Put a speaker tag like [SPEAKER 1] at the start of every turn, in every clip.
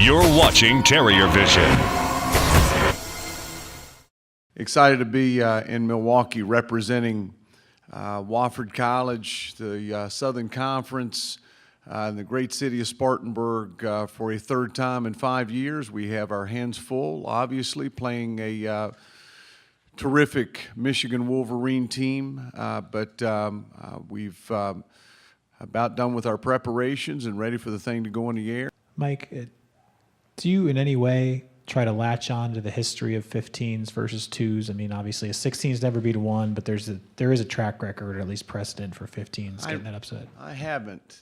[SPEAKER 1] You're watching TerrierVision.
[SPEAKER 2] Excited to be in Milwaukee representing Wofford College, the Southern Conference, in the great city of Spartanburg for a third time in 5 years. We have our hands full, obviously, playing a terrific Michigan Wolverine team, but we've about done with our preparations and ready for the thing to go in the air.
[SPEAKER 3] Mike, do you in any way try to latch on to the history of 15s versus 2s? I mean, obviously a 16's never beat a 1, but there is a track record, or at least precedent for 15s getting that upset.
[SPEAKER 2] I haven't.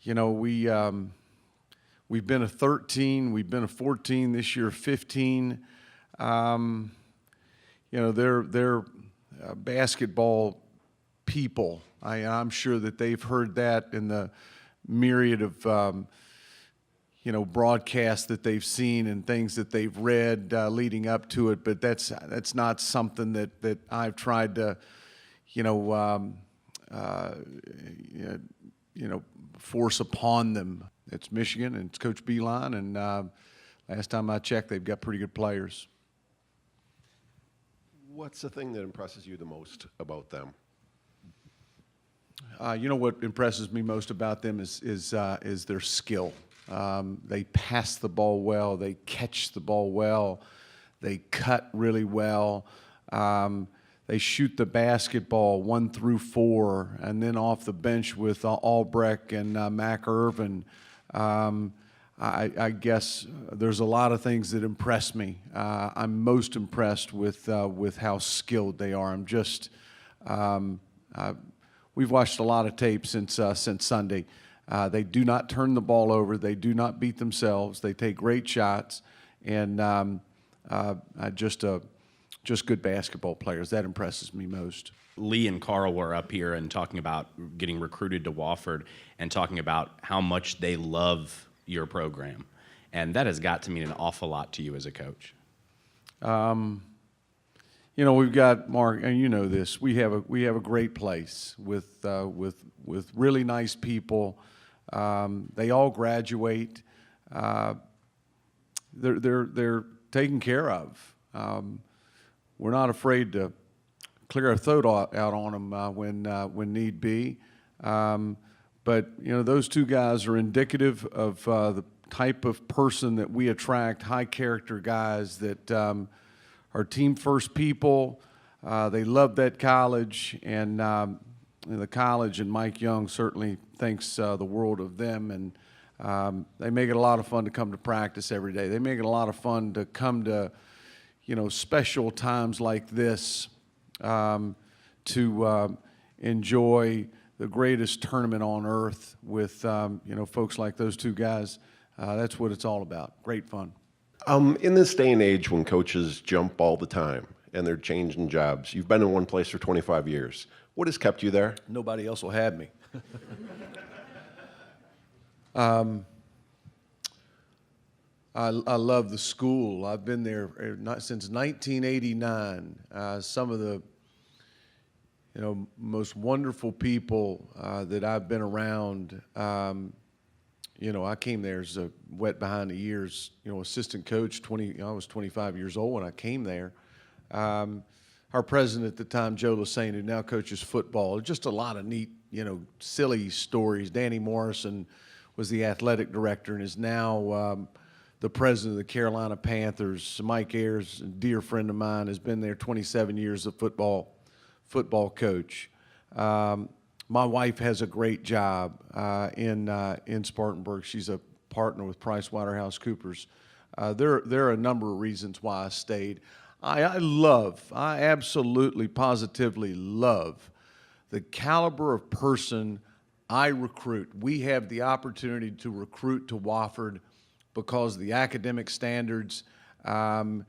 [SPEAKER 2] You know, we've been a 13, we've been a 14, this year 15. You know, they're basketball people. I'm sure that they've heard that in the myriad of you know, broadcasts that they've seen and things that they've read leading up to it. But that's not something that I've tried to, you know, force upon them. It's Michigan and it's Coach Beeline, and last time I checked, they've got pretty good players.
[SPEAKER 4] What's the thing that impresses you the most about them?
[SPEAKER 2] You know what impresses me most about them is their skill. They pass the ball well. They catch the ball well. They cut really well. They shoot the basketball 1 through 4, and then off the bench with Albrecht and Mac Irvin. I guess there's a lot of things that impress me. I'm most impressed with how skilled they are. I'm just we've watched a lot of tape since Sunday. They do not turn the ball over. They do not beat themselves. They take great shots, and just good basketball players. That impresses me most.
[SPEAKER 5] Lee and Carl were up here and talking about getting recruited to Wofford and talking about how much they love your program, and that has got to mean an awful lot to you as a coach. You know, we've got, Mark, and you know this. We have a great place with really nice people. They all graduate. They're taken care of. We're not afraid to clear our throat out on them when need be. But you know, those two guys are indicative of the type of person that we attract. High character guys that are team first people. They love that college, and the college and Mike Young certainly thinks the world of them, and they make it a lot of fun to come to practice every day. They make it a lot of fun to come to, you know, special times like this to enjoy the greatest tournament on earth with you know, folks like those two guys. That's what it's all about. Great fun.
[SPEAKER 4] In this day and age when coaches jump all the time and they're changing jobs, you've been in one place for 25 years. What has kept you there?
[SPEAKER 2] Nobody else will have me. I love the school. I've been there since 1989. Some of the, you know, most wonderful people that I've been around. You know, I came there as a wet behind the ears, you know, assistant coach. I was 25 years old when I came there. Our president at the time, Joe Lassane, who now coaches football, just a lot of neat, you know, silly stories. Danny Morrison was the athletic director and is now the president of the Carolina Panthers. Mike Ayers, a dear friend of mine, has been there 27 years as a football coach. My wife has a great job in Spartanburg. She's a partner with PricewaterhouseCoopers. There are a number of reasons why I stayed. I absolutely, positively love the caliber of person I recruit. We have the opportunity to recruit to Wofford because of the academic standards, and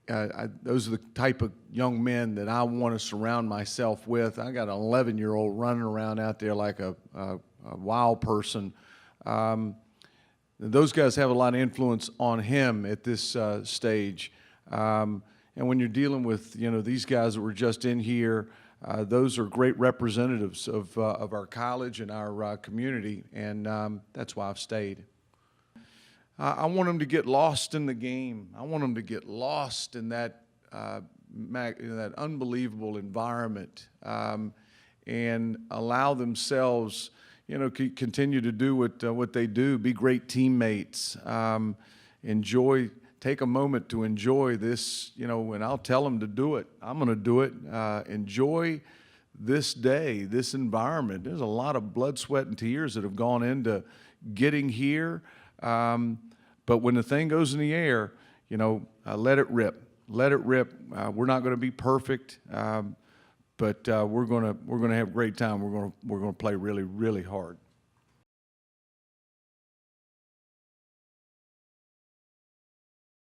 [SPEAKER 2] those are the type of young men that I want to surround myself with. I got an 11-year-old running around out there like a wild person. Those guys have a lot of influence on him at this stage. And when you're dealing with, you know, these guys that were just in here,
[SPEAKER 5] those are great representatives of our college and our community, and that's why I've stayed. I want them to get lost in the game. I want them to get lost in that that unbelievable environment, and allow themselves, continue to do what they do. Be great teammates. Take a moment to enjoy this, and I'll tell them to do it. I'm going to do it. Enjoy this day, this environment. There's a lot of blood, sweat, and tears that have gone into getting here. But when the thing goes in the air, let it rip. Let it rip. We're not going to be perfect, but we're going to have a great time. We're going to play really, really hard.